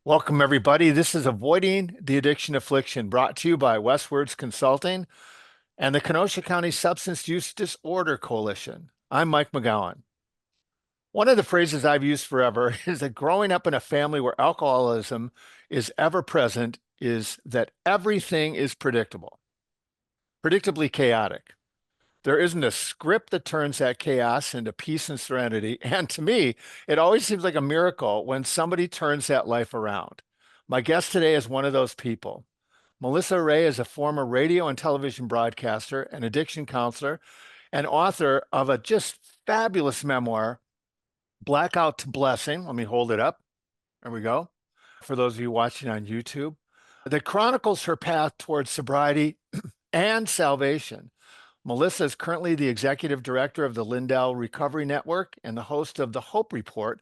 Welcome, everybody. This is Avoiding the Addiction Affliction, brought to you by Westwards Consulting and the Kenosha County Substance Use Disorder Coalition. I'm Mike McGowan. One of the phrases I've used forever is that growing up in a family where alcoholism is ever present is that everything is predictable, predictably chaotic. There isn't a script that turns that chaos into peace and serenity. And to me, it always seems like a miracle when somebody turns that life around. My guest today is one of those people. Melissa Huray is a former radio and television broadcaster, an addiction counselor, and author of a just fabulous memoir, Blackout to Blessing. Let me hold it up. There we go. For those of you watching on YouTube, that chronicles her path towards sobriety and salvation. Melissa is currently the executive director of the Lindell Recovery Network and the host of The Hope Report,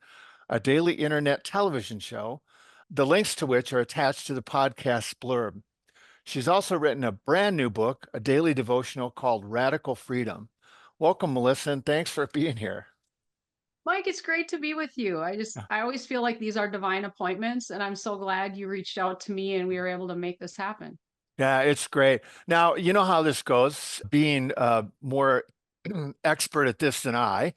a daily internet television show, the links to which are attached to the podcast blurb. She's also written a brand new book, a daily devotional called Radical Freedom. Welcome, Melissa, and thanks for being here. Mike, it's great to be with you. I always feel like these are divine appointments, and I'm so glad you reached out to me and we were able to make this happen. Yeah, it's great. Now, you know how this goes, being more expert at this than I,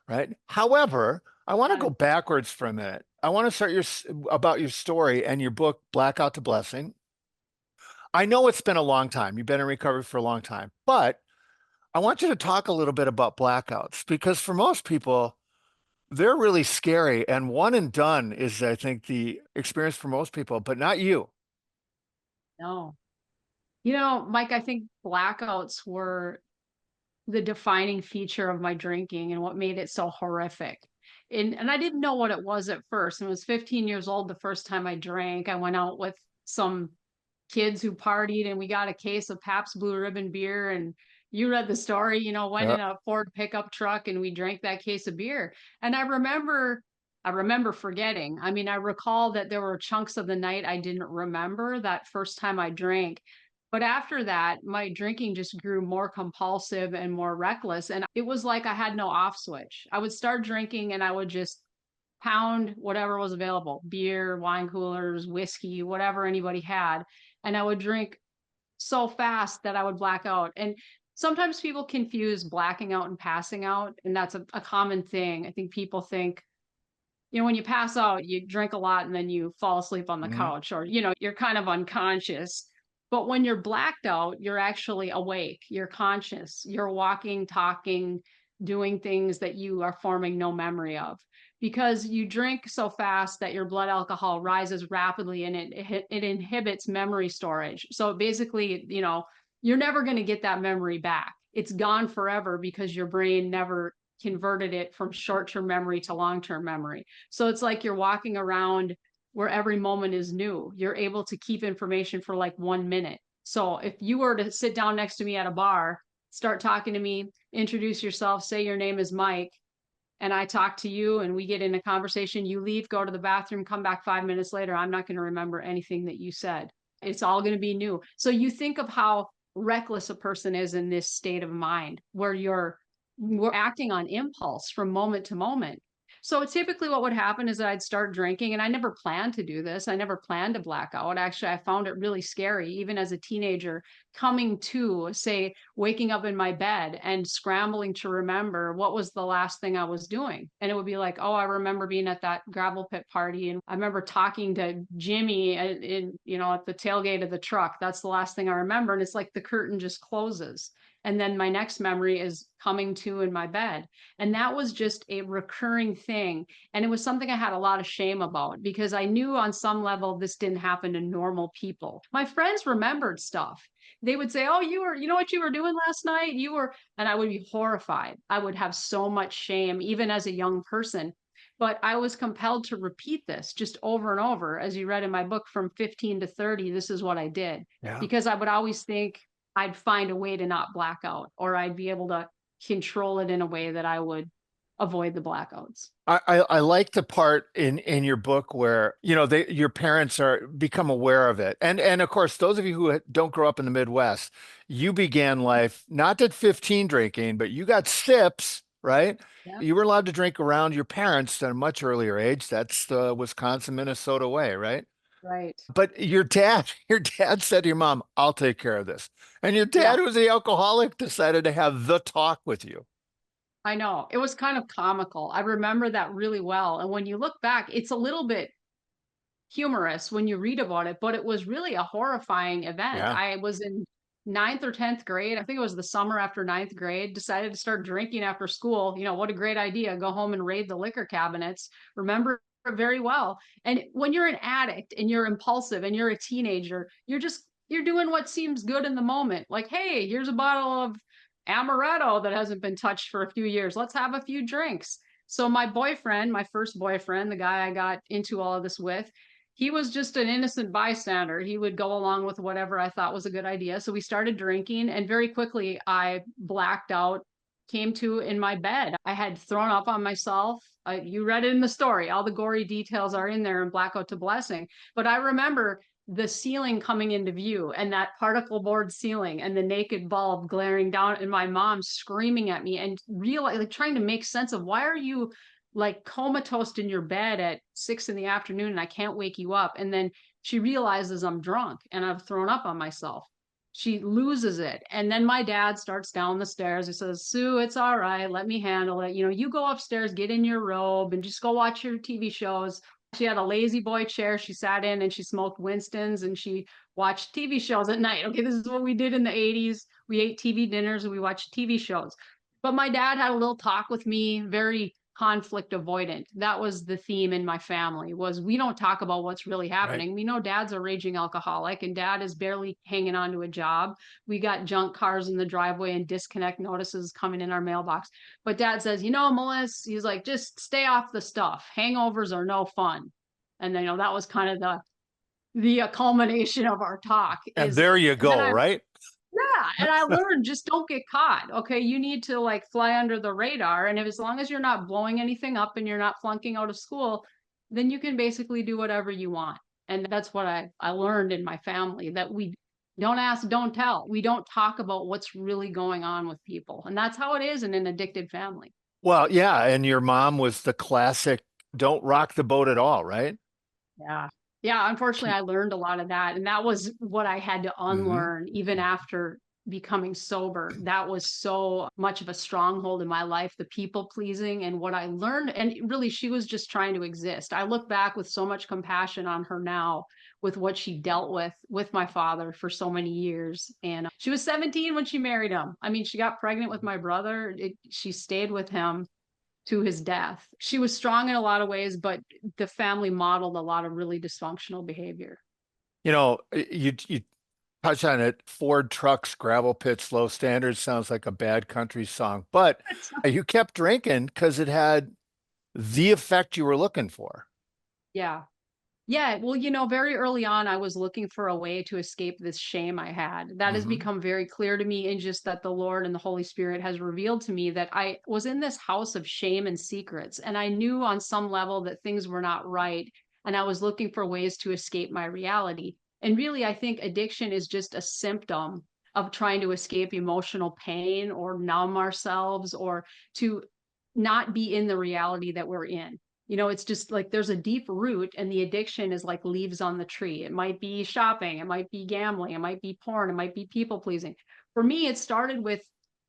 right? However, I want to go Fun. backwards for a minute. I want to start about your story and your book, Blackout to Blessing. I know it's been a long time. You've been in recovery for a long time, but I want you to talk a little bit about blackouts because for most people, they're really scary. And one and done is, I think, the experience for most people, but not you. No. Mike, I think blackouts were the defining feature of my drinking and what made it so horrific. And I didn't know what it was at first. And I was 15 years old the first time I drank. I went out with some kids who partied and we got a case of Pabst Blue Ribbon beer. And you read the story, went Yeah. in a Ford pickup truck and we drank that case of beer. And I remember forgetting. I mean, I recall that there were chunks of the night I didn't remember that first time I drank. But after that, my drinking just grew more compulsive and more reckless. And it was like I had no off switch. I would start drinking and I would just pound whatever was available, beer, wine coolers, whiskey, whatever anybody had. And I would drink so fast that I would black out. And sometimes people confuse blacking out and passing out. And that's a common thing. I think people think, when you pass out, you drink a lot and then you fall asleep on the Mhm. couch or, you're kind of unconscious. But when you're blacked out, you're actually awake, you're conscious, you're walking, talking, doing things that you are forming no memory of because you drink so fast that your blood alcohol rises rapidly and it inhibits memory storage. So basically, you're never going to get that memory back. It's gone forever because your brain never converted it from short-term memory to long-term memory. So it's like you're walking around where every moment is new. You're able to keep information for like 1 minute. So if you were to sit down next to me at a bar, start talking to me, introduce yourself, say your name is Mike, and I talk to you and we get in a conversation, you leave, go to the bathroom, come back 5 minutes later, I'm not going to remember anything that you said. It's all going to be new. So you think of how reckless a person is in this state of mind where we're acting on impulse from moment to moment. So typically what would happen is that I'd start drinking and I never planned to do this. I never planned to black out. Actually, I found it really scary, even as a teenager, coming to, say, waking up in my bed and scrambling to remember what was the last thing I was doing. And it would be like, oh, I remember being at that gravel pit party. And I remember talking to Jimmy at the tailgate of the truck. That's the last thing I remember. And it's like the curtain just closes. And then my next memory is coming to in my bed. And that was just a recurring thing. And it was something I had a lot of shame about because I knew on some level this didn't happen to normal people. My friends remembered stuff. They would say, oh, you know what you were doing last night? And I would be horrified. I would have so much shame, even as a young person. But I was compelled to repeat this just over and over. As you read in my book, from 15 to 30, this is what I did Yeah. because I would always think I'd find a way to not black out or I'd be able to control it in a way that I would avoid the blackouts. I like the part in your book where your parents are become aware of it, and of course those of you who don't grow up in the Midwest, you began life not at 15 drinking, but you got sips, right? Yeah. You were allowed to drink around your parents at a much earlier age. That's the Wisconsin, Minnesota way, right? Right. But your dad said to your mom, I'll take care of this. And your dad, Yeah, who was the alcoholic, decided to have the talk with you. I know. It was kind of comical. I remember that really well. And when you look back, it's a little bit humorous when you read about it, but it was really a horrifying event. Yeah. I was in ninth or 10th grade. I think it was the summer after ninth grade, decided to start drinking after school. You know, what a great idea. Go home and raid the liquor cabinets. Remember it very well. And when you're an addict and you're impulsive and you're a teenager, you're doing what seems good in the moment. Like, hey, here's a bottle of amaretto that hasn't been touched for a few years. Let's have a few drinks. So my boyfriend, my first boyfriend, the guy I got into all of this with, he was just an innocent bystander. He would go along with whatever I thought was a good idea. So we started drinking, and very quickly I blacked out, came to in my bed. I had thrown up on myself. You read it in the story. All the gory details are in there in Blackout to Blessing. But I remember the ceiling coming into view and that particle board ceiling and the naked bulb glaring down and my mom screaming at me and like trying to make sense of why are you like comatose in your bed at 6 in the afternoon and I can't wake you up. And then she realizes I'm drunk and I've thrown up on myself. She loses it. And then my dad starts down the stairs. He says, Sue, it's all right. Let me handle it. You know, you go upstairs, get in your robe and just go watch your TV shows. She had a lazy boy chair. She sat in and she smoked Winston's and she watched TV shows at night. Okay, this is what we did in the 80s. We ate TV dinners and we watched TV shows. But my dad had a little talk with me, very conflict avoidant. That was the theme in my family was we don't talk about what's really Right. happening. We know dad's a raging alcoholic and dad is barely hanging on to a job. We got junk cars in the driveway and disconnect notices coming in our mailbox. But dad says, you know, Melissa, he's like, just stay off the stuff. Hangovers are no fun. And then, you know, that was kind of the culmination of our talk And is, there you and then go, I right? yeah, and I learned just don't get caught. Okay, you need to like fly under the radar, and if as long as you're not blowing anything up and you're not flunking out of school, then you can basically do whatever you want. And that's what I learned in my family that we don't ask, don't tell. We don't talk about what's really going on with people, and that's how it is in an addicted family. Well, yeah. And your mom was the classic, don't rock the boat at all, right? Yeah. Yeah, unfortunately, I learned a lot of that. And that was what I had to Hmm. unlearn even after becoming sober. That was so much of a stronghold in my life, the people pleasing and what I learned. And really, she was just trying to exist. I look back with so much compassion on her now with what she dealt with my father for so many years. And she was 17 when she married him. I mean, she got pregnant with my brother. She stayed with him to his death. She was strong in a lot of ways, but the family modeled a lot of really dysfunctional behavior. You touch on it. Ford trucks, gravel pits, low standards sounds like a bad country song, but you kept drinking because it had the effect you were looking for. Yeah. Yeah. Well, you know, very early on, I was looking for a way to escape this shame I had. That has Hmm. become very clear to me in just that the Lord and the Holy Spirit has revealed to me that I was in this house of shame and secrets. And I knew on some level that things were not right. And I was looking for ways to escape my reality. And really, I think addiction is just a symptom of trying to escape emotional pain or numb ourselves or to not be in the reality that we're in. You know, it's just like there's a deep root, and the addiction is like leaves on the tree. It might be shopping, it might be gambling, it might be porn, it might be people pleasing. For me, it started with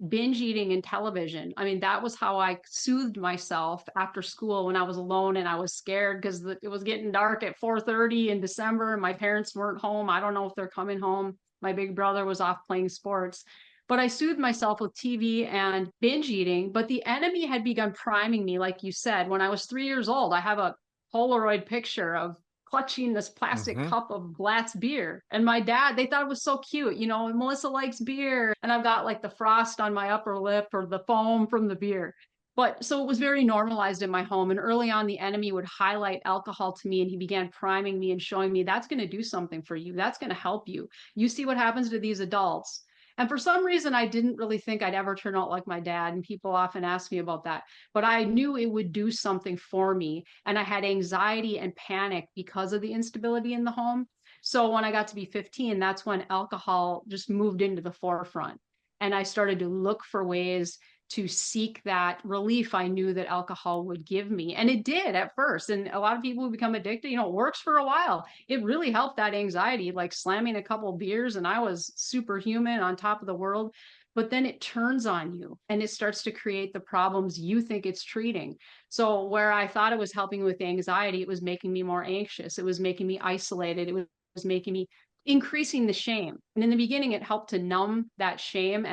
binge eating and television. I mean, that was how I soothed myself after school when I was alone and I was scared because it was getting dark at 4:30 in December and my parents weren't home. I don't know if they're coming home. My big brother was off playing sports. But I soothed myself with TV and binge eating. But the enemy had begun priming me, like you said, when I was 3 years old. I have a Polaroid picture of clutching this plastic Hmm. cup of Blatz beer. And my dad, they thought it was so cute. You know, Melissa likes beer. And I've got like the frost on my upper lip or the foam from the beer. But so it was very normalized in my home. And early on, the enemy would highlight alcohol to me and he began priming me and showing me that's going to do something for you. That's going to help you. You see what happens to these adults. And for some reason, I didn't really think I'd ever turn out like my dad. And people often ask me about that. But I knew it would do something for me. And I had anxiety and panic because of the instability in the home. So when I got to be 15, that's when alcohol just moved into the forefront. And I started to look for ways to seek that relief I knew that alcohol would give me. And it did at first. And a lot of people who become addicted, it works for a while. It really helped that anxiety, like slamming a couple beers and I was superhuman on top of the world. But then it turns on you and it starts to create the problems you think it's treating. So where I thought it was helping with anxiety, it was making me more anxious. It was making me isolated. It was making me increasing the shame. And in the beginning, it helped to numb that shame.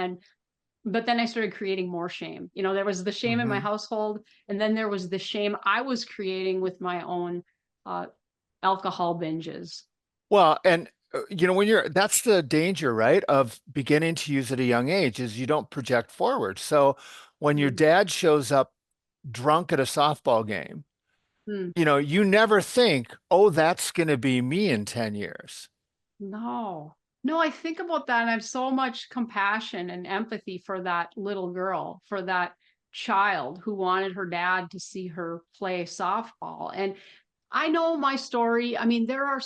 But then I started creating more shame. There was the shame in my Hmm. household, and then there was the shame I was creating with my own uh, alcohol binges. Well, and that's the danger, right, of beginning to use at a young age is you don't project forward. So when your Mm, dad shows up drunk at a softball game, mm. you never think, oh, that's going to be me in 10 years. No. No, I think about that and I have so much compassion and empathy for that little girl, for that child who wanted her dad to see her play softball. And I know my story. I mean, there are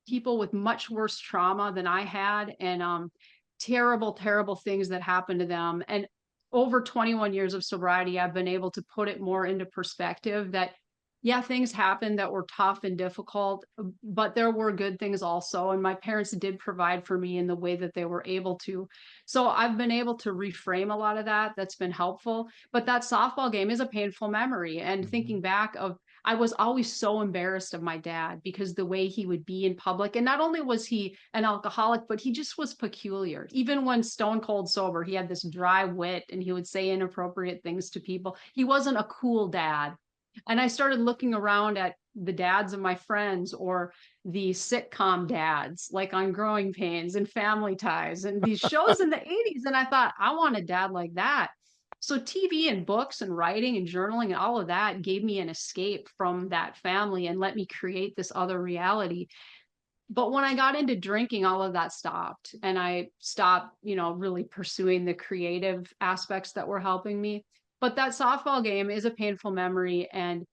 people with much worse trauma than I had and terrible, terrible things that happened to them. And over 21 years of sobriety, I've been able to put it more into perspective that yeah, things happened that were tough and difficult, but there were good things also. And my parents did provide for me in the way that they were able to. So I've been able to reframe a lot of that. That's been helpful. But that softball game is a painful memory. And Mhm. thinking back of, I was always so embarrassed of my dad because the way he would be in public. And not only was he an alcoholic, but he just was peculiar. Even when stone cold sober, he had this dry wit and he would say inappropriate things to people. He wasn't a cool dad. And I started looking around at the dads of my friends or the sitcom dads, like on Growing Pains and Family Ties and these shows in the 80s. And I thought, I want a dad like that. So TV and books and writing and journaling and all of that gave me an escape from that family and let me create this other reality. But when I got into drinking, all of that stopped and I stopped, really pursuing the creative aspects that were helping me. But that softball game is a painful memory. And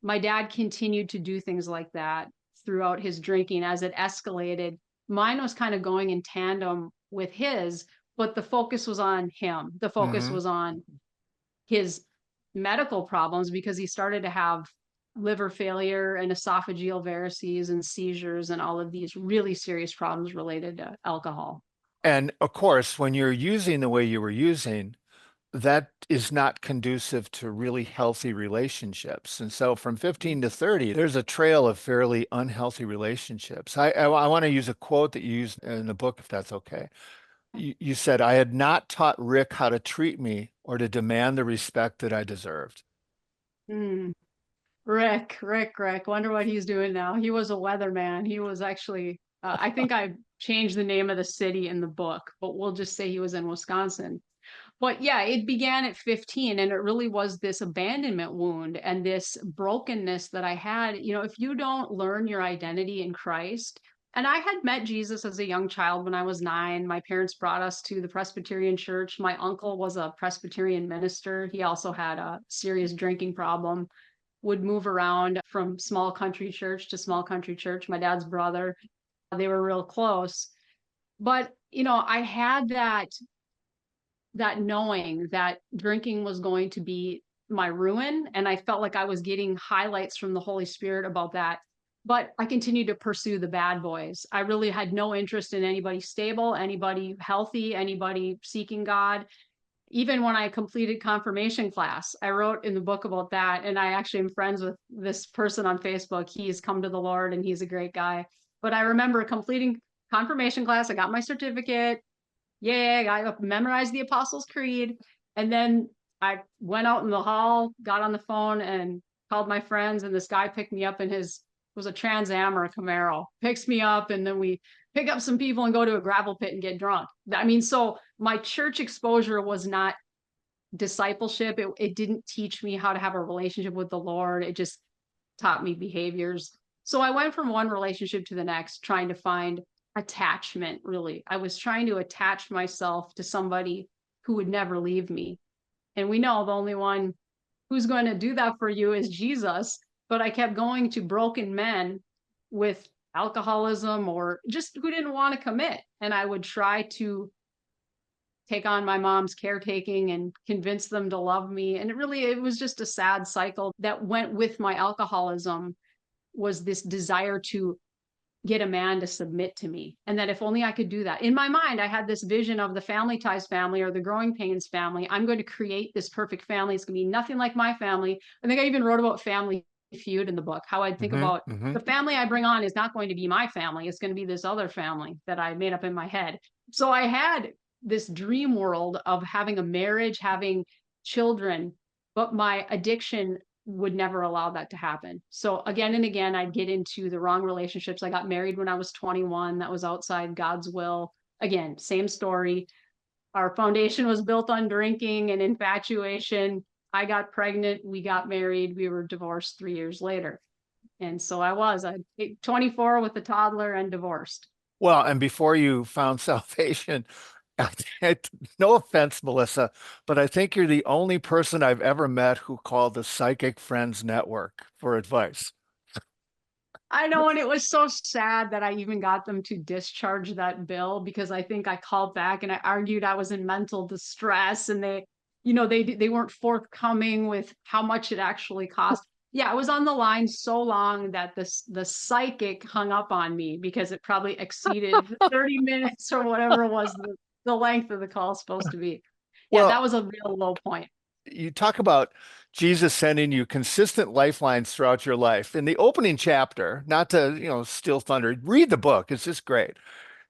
my dad continued to do things like that throughout his drinking as it escalated. Mine was kind of going in tandem with his, but the focus was on him. The focus Hmm. was on his medical problems because he started to have liver failure and esophageal varices and seizures and all of these really serious problems related to alcohol. And of course, when you're using the way you were using, that is not conducive to really healthy relationships. And so from 15 to 30, there's a trail of fairly unhealthy relationships. I want to use a quote that you used in the book, if that's okay. You said, I had not taught Rick how to treat me or to demand the respect that I deserved. Mm. Rick. Wonder what he's doing now. He was a weatherman. He was actually, I think I changed the name of the city in the book, but we'll just say he was in Wisconsin. But yeah, it began at 15 and it really was this abandonment wound and this brokenness that I had. If you don't learn your identity in Christ, and I had met Jesus as a young child when I was 9. My parents brought us to the Presbyterian church. My uncle was a Presbyterian minister. He also had a serious drinking problem, would move around from small country church to small country church. My dad's brother, they were real close. But, I had that knowing that drinking was going to be my ruin. And I felt like I was getting highlights from the Holy Spirit about that. But I continued to pursue the bad boys. I really had no interest in anybody stable, anybody healthy, anybody seeking God. Even when I completed confirmation class, I wrote in the book about that. And I actually am friends with this person on Facebook. He's come to the Lord and he's a great guy. But I remember completing confirmation class. I got my certificate. Yeah, I memorized the Apostles' Creed. And then I went out in the hall, got on the phone, and called my friends. And this guy picked me up in his, it was a Trans Am or a Camaro, picks me up. And then we pick up some people and go to a gravel pit and get drunk. I mean, so my church exposure was not discipleship. It didn't teach me how to have a relationship with the Lord. It just taught me behaviors. So I went from one relationship to the next, trying to find attachment, really. I was trying to attach myself to somebody who would never leave me. And we know the only one who's going to do that for you is Jesus. But I kept going to broken men with alcoholism or just who didn't want to commit. And I would try to take on my mom's caretaking and convince them to love me. And it was just a sad cycle that went with my alcoholism, was this desire to get a man to submit to me. And that if only I could do that. In my mind, I had this vision of the Family Ties family or the Growing Pains family. I'm going to create this perfect family. It's going to be nothing like my family. I think I even wrote about Family Feud in the book, how I'd think about Hmm. the family I bring on is not going to be my family. It's going to be this other family that I made up in my head. So I had this dream world of having a marriage, having children, but my addiction would never allow that to happen. So again and again, I'd get into the wrong relationships. I got married when I was 21. That was outside God's will. Again, same story. Our foundation was built on drinking and infatuation. I got pregnant. We got married. We were divorced 3 years later. And so I was 24 with a toddler and divorced. Well, and before you found salvation, no offense, Melissa, but I think you're the only person I've ever met who called the Psychic Friends Network for advice. I know, and it was so sad that I even got them to discharge that bill because I think I called back and I argued I was in mental distress, and they weren't forthcoming with how much it actually cost. Yeah, I was on the line so long that the psychic hung up on me because it probably exceeded 30 minutes or whatever was the length of the call supposed to be. Yeah, Well, that was a real low point. you talk about Jesus sending you consistent lifelines throughout your life. In the opening chapter, not to, steal thunder, read the book. It's just great.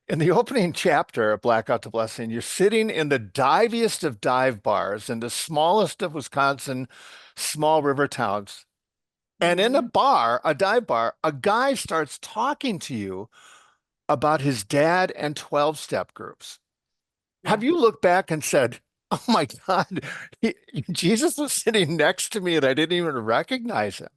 In the opening chapter of Blackout to Blessing, you're sitting in the diviest of dive bars in the smallest of Wisconsin small river towns. And in Mhm. a dive bar, a guy starts talking to you about his dad and 12-step groups. Have Yeah. you looked back and said, "Oh my God, Jesus was sitting next to me and I didn't even recognize him"?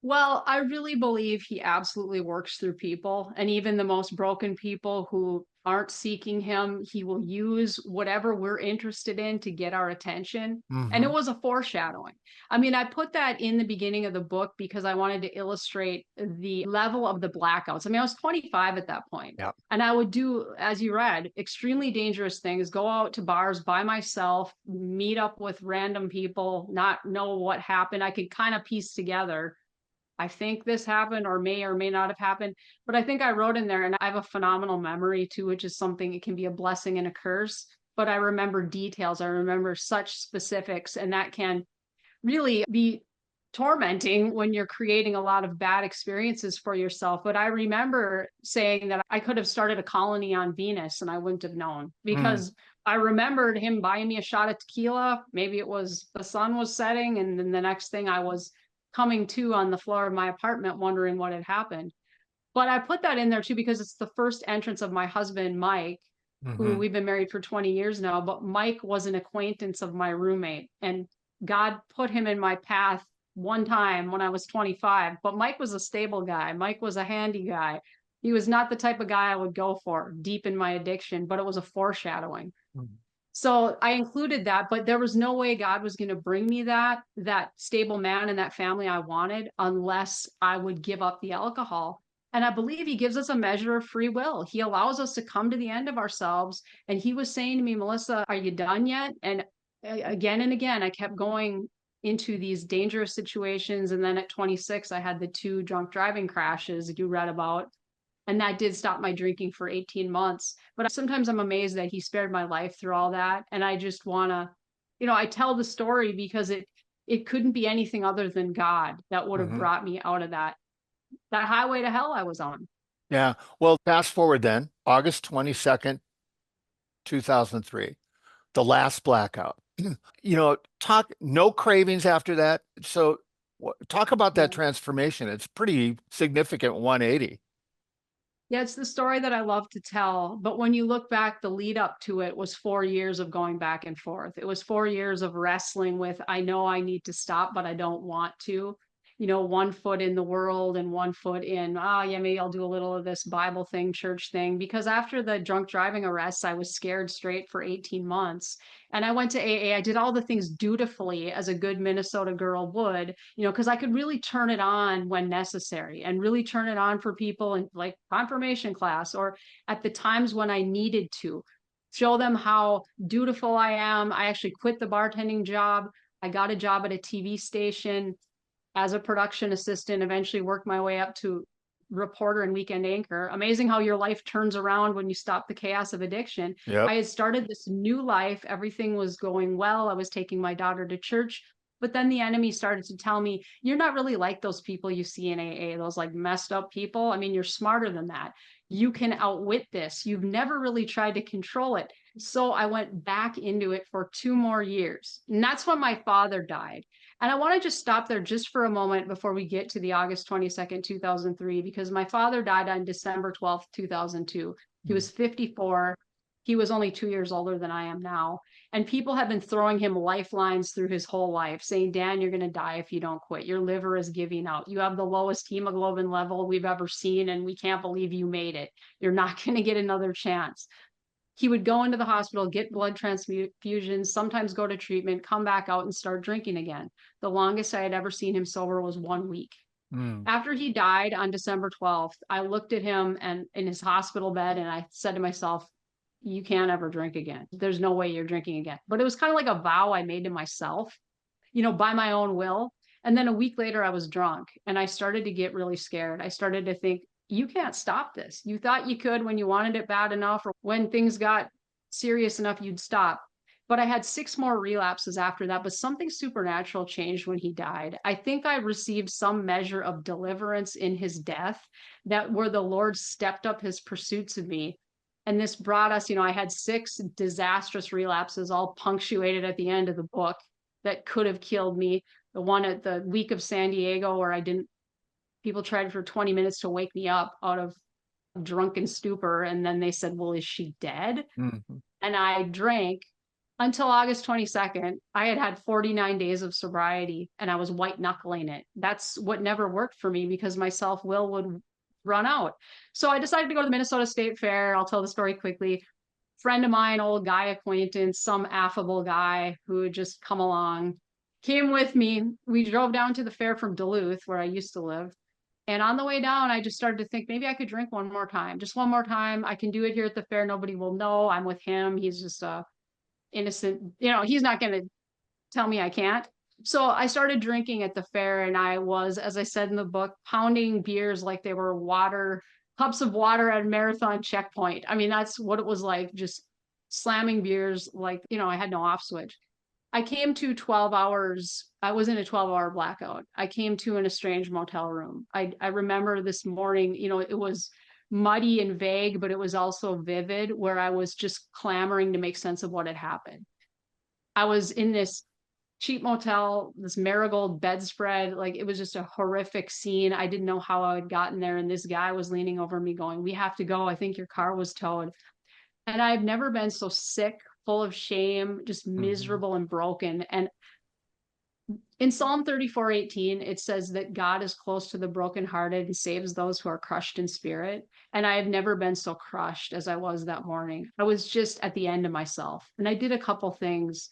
Well, I really believe he absolutely works through people, and even the most broken people who aren't seeking him, he will use whatever we're interested in to get our attention. And it Hmm. was a foreshadowing. I mean, I put that in the beginning of the book because I wanted to illustrate the level of the blackouts. I mean, I was 25 at that point, Yeah. and I would do, as you read, extremely dangerous things, go out to bars by myself, meet up with random people, not know what happened. I could kind of piece together, I think this happened or may not have happened. But I think I wrote in there, and I have a phenomenal memory too, which is something, it can be a blessing and a curse. But I remember details, I remember such specifics, and that can really be tormenting when you're creating a lot of bad experiences for yourself. But I remember saying that I could have started a colony on Venus and I wouldn't have known, Mm. because I remembered him buying me a shot of tequila. Maybe it was the sun was setting, and then the next thing I was coming to on the floor of my apartment wondering what had happened. But I put that in there too because it's the first entrance of my husband, Mike, who Hmm. we've been married for 20 years now. But Mike was an acquaintance of my roommate, and God put him in my path one time when I was 25. But Mike was a stable guy. Mike was a handy guy. He was not the type of guy I would go for deep in my addiction, but it was a foreshadowing. So I included that, but there was no way God was going to bring me that stable man and that family I wanted unless I would give up the alcohol. And I believe he gives us a measure of free will. He allows us to come to the end of ourselves. And he was saying to me, Melissa, are you done yet? And again and again, I kept going into these dangerous situations. And then at 26, I had the two drunk driving crashes that you read about, and that did stop my drinking for 18 months. But sometimes I'm amazed that he spared my life through all that. And I just want to, I tell the story because it couldn't be anything other than God that would have Hmm. brought me out of that highway to hell I was on. Yeah. Well, fast forward then, August 22nd, 2003, the last blackout. Talk no cravings after that. So talk about that Yeah. transformation. It's pretty significant 180. Yeah, it's the story that I love to tell. But when you look back, the lead up to it was 4 years of going back and forth. It was 4 years of wrestling with, I know I need to stop, but I don't want to. One foot in the world and one foot in, yeah, maybe I'll do a little of this Bible thing, church thing. Because after the drunk driving arrests, I was scared straight for 18 months. And I went to AA. I did all the things dutifully as a good Minnesota girl would, because I could really turn it on when necessary and really turn it on for people in like confirmation class or at the times when I needed to. show them how dutiful I am. I actually quit the bartending job. I got a job at a TV station as a production assistant, eventually worked my way up to reporter and weekend anchor. Amazing how your life turns around when you stop the chaos of addiction. Yep. I had started this new life. Everything was going well. I was taking my daughter to church. But then the enemy started to tell me, you're not really like those people you see in AA, those like messed up people. I mean, you're smarter than that. You can outwit this. You've never really tried to control it. So I went back into it for 2 more years. And that's when my father died. And I want to just stop there just for a moment before we get to the August 22nd, 2003, because my father died on December 12th, 2002. He Mm. was 54. He was only 2 years older than I am now. And people have been throwing him lifelines through his whole life, saying, Dan, you're going to die if you don't quit. Your liver is giving out. You have the lowest hemoglobin level we've ever seen, and we can't believe you made it. You're not going to get another chance. He would go into the hospital, get blood transfusions, sometimes go to treatment, come back out and start drinking again. The longest I had ever seen him sober was 1 week. Mm. After he died on December 12th, I looked at him and in his hospital bed and I said to myself, you can't ever drink again. There's no way you're drinking again. But it was kind of like a vow I made to myself, by my own will. And then a week later, I was drunk and I started to get really scared. I started to think, you can't stop this. You thought you could when you wanted it bad enough, or when things got serious enough, you'd stop. But I had 6 more relapses after that. But something supernatural changed when he died. I think I received some measure of deliverance in his death, that where the Lord stepped up his pursuits of me. And this brought us, I had 6 disastrous relapses, all punctuated at the end of the book, that could have killed me. The one at the week of San Diego where people tried for 20 minutes to wake me up out of drunken stupor. And then they said, well, is she dead? Mhm. And I drank until August 22nd. I had had 49 days of sobriety and I was white knuckling it. That's what never worked for me because my self will would run out. So I decided to go to the Minnesota State Fair. I'll tell the story quickly. Friend of mine, old guy acquaintance, some affable guy who had just come along, came with me. We drove down to the fair from Duluth, where I used to live. And on the way down, I just started to think maybe I could drink one more time, just one more time. I can do it here at the fair. Nobody will know I'm with him. He's just a innocent, he's not going to tell me I can't. So I started drinking at the fair and I was, as I said in the book, pounding beers like they were cups of water at a marathon checkpoint. I mean, that's what it was like, just slamming beers like, I had no off switch. I came to 12 hours. I was in a 12-hour blackout. I came to in a strange motel room. I remember this morning, it was muddy and vague, but it was also vivid, where I was just clamoring to make sense of what had happened. I was in this cheap motel, this marigold bedspread. Like, it was just a horrific scene. I didn't know how I had gotten there. And this guy was leaning over me going, we have to go. I think your car was towed. And I've never been so sick, full of shame, just Mhm. miserable and broken. And in Psalm 34:18, it says that God is close to the brokenhearted and saves those who are crushed in spirit. And I have never been so crushed as I was that morning. I was just at the end of myself. And I did a couple things.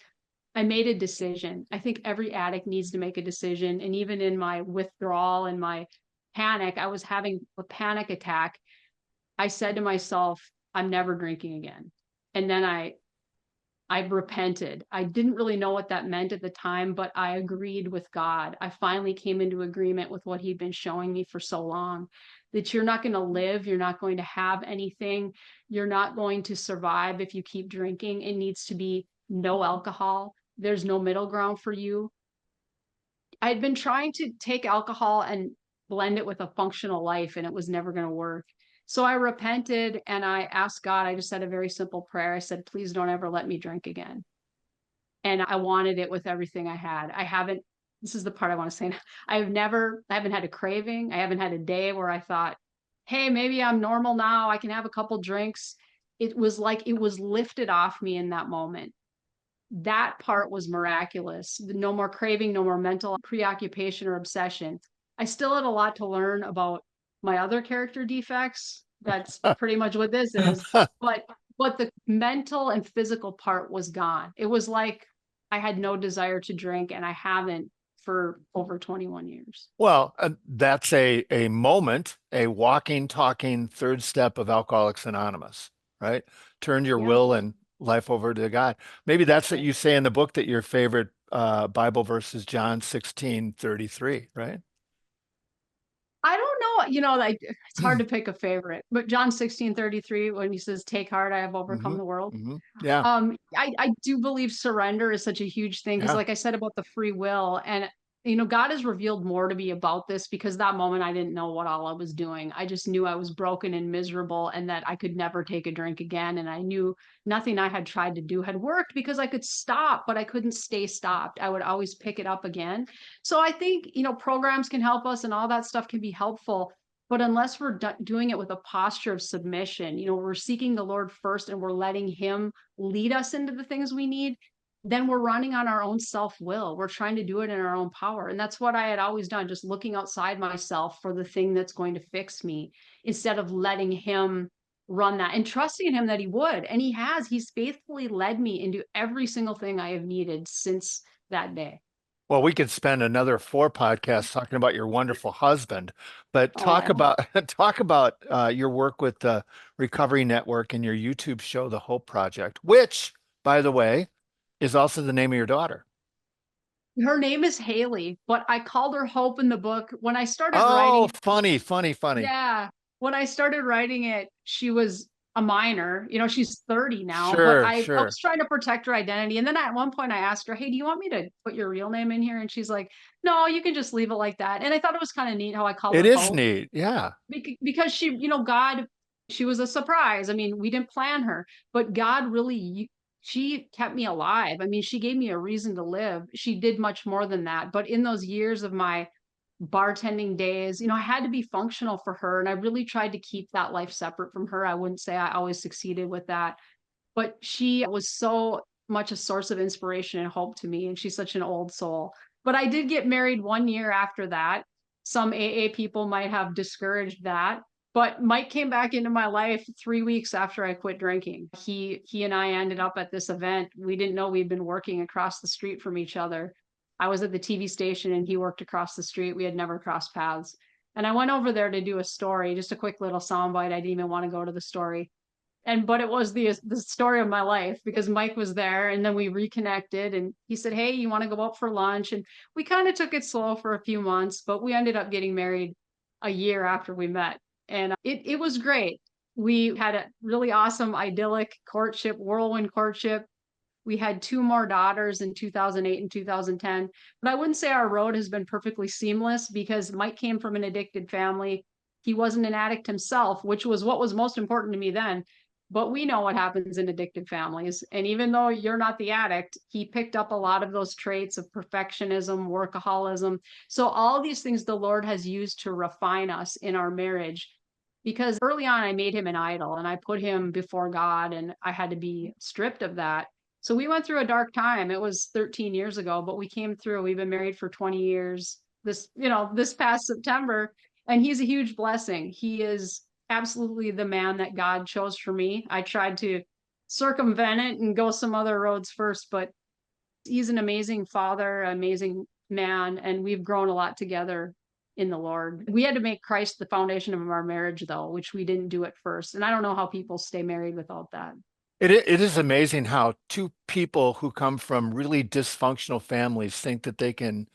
I made a decision. I think every addict needs to make a decision. And even in my withdrawal and my panic, I was having a panic attack. I said to myself, I'm never drinking again. And then I repented. I didn't really know what that meant at the time, but I agreed with God. I finally came into agreement with what he'd been showing me for so long, that you're not going to live, you're not going to have anything, you're not going to survive if you keep drinking. It needs to be no alcohol. There's no middle ground for you. I'd been trying to take alcohol and blend it with a functional life, and it was never going to work. So I repented and I asked God, I just said a very simple prayer. I said, please don't ever let me drink again. And I wanted it with everything I had. This is the part I want to say. I haven't had a craving. I haven't had a day where I thought, hey, maybe I'm normal now. I can have a couple drinks. It was like it was lifted off me in that moment. That part was miraculous. No more craving, no more mental preoccupation or obsession. I still had a lot to learn about my other character defects. That's pretty much what this is. But the mental and physical part was gone. It was like I had no desire to drink, and I haven't for over 21 years. Well, that's a moment, a walking, talking third step of Alcoholics Anonymous, right? Turn your Yeah. will and life over to God. Maybe that's what you say in the book that your favorite Bible verse is John 16:33, right? I don't know, like it's hard to pick a favorite, but John 16:33, when he says, "Take heart, I have Hmm. overcome the world." Hmm. Yeah. I do believe surrender is such a huge thing because, Yeah. like I said about the free will, and God has revealed more to me about this because that moment I didn't know what all I was doing. I just knew I was broken and miserable and that I could never take a drink again. And I knew nothing I had tried to do had worked because I could stop, but I couldn't stay stopped. I would always pick it up again. So I think, programs can help us and all that stuff can be helpful. But unless we're doing it with a posture of submission, we're seeking the Lord first and we're letting Him lead us into the things we need, then we're running on our own self-will. We're trying to do it in our own power. And that's what I had always done, just looking outside myself for the thing that's going to fix me instead of letting Him run that and trusting in Him that He would. And He has. He's faithfully led me into every single thing I have needed since that day. Well, we could spend another four podcasts talking about your wonderful husband, but talk Oh, about talk about your work with the Recovery Network and your YouTube show, The Hope Project, which, by the way, is also the name of your daughter. her name is Haley, but I called her Hope in the book. When I started Oh, writing, funny, funny, funny. yeah. When I started writing it, she was a minor. She's 30 now, but Sure, I sure. was trying to protect her identity. And then at one point I asked her, "Hey, do you want me to put your real name in here?" And she's like, "No, you can just leave it like that." And I thought it was kind of neat how I called It her is Hope neat. Yeah. because she, God, she was a surprise. I mean, we didn't plan her, but God really, she kept me alive. I mean, she gave me a reason to live. She did much more than that. But in those years of my bartending days, I had to be functional for her. And I really tried to keep that life separate from her. I wouldn't say I always succeeded with that, but she was so much a source of inspiration and hope to me. And she's such an old soul. But I did get married 1 year after that. Some AA people might have discouraged that. But Mike came back into my life 3 weeks after I quit drinking. He and I ended up at this event. We didn't know we'd been working across the street from each other. I was at the TV station and he worked across the street. We had never crossed paths. And I went over there to do a story, just a quick little soundbite. I didn't even want to go to the story. But it was the story of my life because Mike was there and then we reconnected and he said, "Hey, you want to go out for lunch?" And we kind of took it slow for a few months, but we ended up getting married a year after we met. And it was great. We had a really awesome idyllic courtship, whirlwind courtship. We had two more daughters in 2008 and 2010. But I wouldn't say our road has been perfectly seamless because Mike came from an addicted family. He wasn't an addict himself, which was what was most important to me then. But we know what happens in addicted families. And even though you're not the addict, he picked up a lot of those traits of perfectionism, workaholism. So, all these things the Lord has used to refine us in our marriage. Because early on, I made him an idol and I put him before God, and I had to be stripped of that. So we went through a dark time. It was 13 years ago, but we came through. We've been married for 20 years. This past September, and he's a huge blessing. He is absolutely the man that God chose for me. I tried to circumvent it and go some other roads first, but he's an amazing father, amazing man, and we've grown a lot together in the Lord. We had to make Christ the foundation of our marriage, though, which we didn't do at first. And I don't know how people stay married without that. It is amazing how two people who come from really dysfunctional families think that they can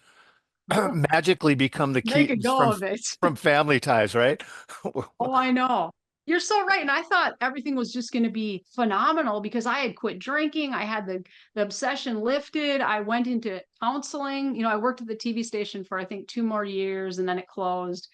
magically become the Make a Keatons go of it. from Family Ties, right? Oh, I know. You're so right. And I thought everything was just going to be phenomenal because I had quit drinking. I had the obsession lifted. I went into counseling. I worked at the TV station for I think 2 more years and then it closed.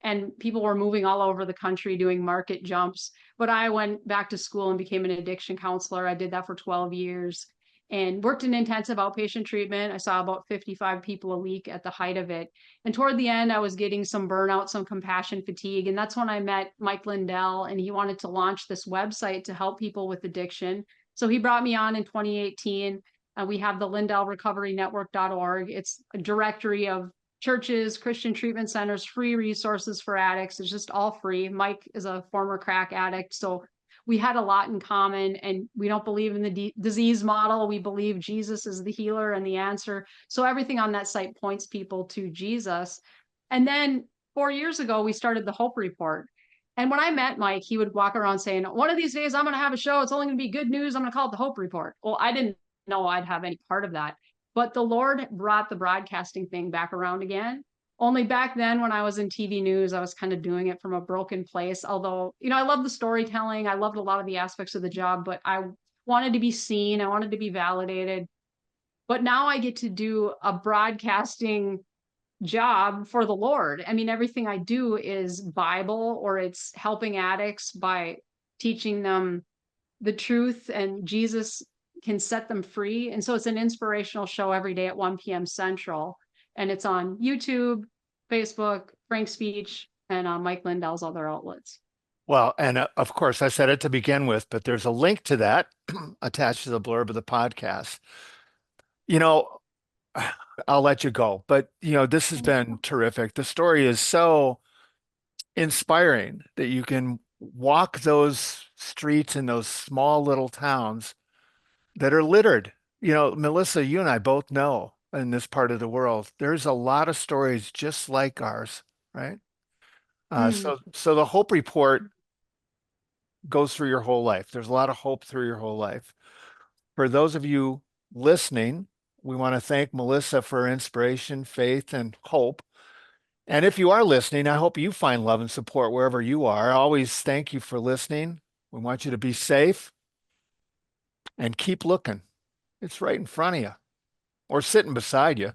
And people were moving all over the country doing market jumps. But I went back to school and became an addiction counselor. I did that for 12 years and worked in intensive outpatient treatment. I saw about 55 people a week at the height of it. And toward the end, I was getting some burnout, some compassion fatigue. And that's when I met Mike Lindell, and he wanted to launch this website to help people with addiction. So he brought me on in 2018. We have the LindellRecoveryNetwork.org. It's a directory of churches, Christian treatment centers, free resources for addicts. It's just all free. Mike is a former crack addict. So we had a lot in common, and we don't believe in the disease model. We believe Jesus is the healer and the answer. So everything on that site points people to Jesus. And then 4 years ago, we started the Hope Report. And when I met Mike, he would walk around saying, one of these days I'm going to have a show. It's only going to be good news. I'm going to call it the Hope Report. Well, I didn't know I'd have any part of that. But the Lord brought the broadcasting thing back around again. Only back then, when I was in TV news, I was kind of doing it from a broken place. Although, I love the storytelling. I loved a lot of the aspects of the job, but I wanted to be seen. I wanted to be validated. But now I get to do a broadcasting job for the Lord. I mean, everything I do is Bible, or it's helping addicts by teaching them the truth, and Jesus can set them free. And so it's an inspirational show every day at 1 p.m. Central. And it's on YouTube, Facebook, Frank Speech, and Mike Lindell's other outlets. Well, and of course, I said it to begin with, but there's a link to that attached to the blurb of the podcast. You know, I'll let you go, but this has been terrific. The story is so inspiring that you can walk those streets in those small little towns that are littered. Melissa, you and I both know in this part of the world, there's a lot of stories just like ours, right? Mm. So the Hope Report goes through your whole life. There's a lot of hope through your whole life. For those of you listening, we want to thank Melissa for inspiration, faith, and hope. And if you are listening, I hope you find love and support wherever you are. I always thank you for listening. We want you to be safe and keep looking. It's right in front of you or sitting beside you.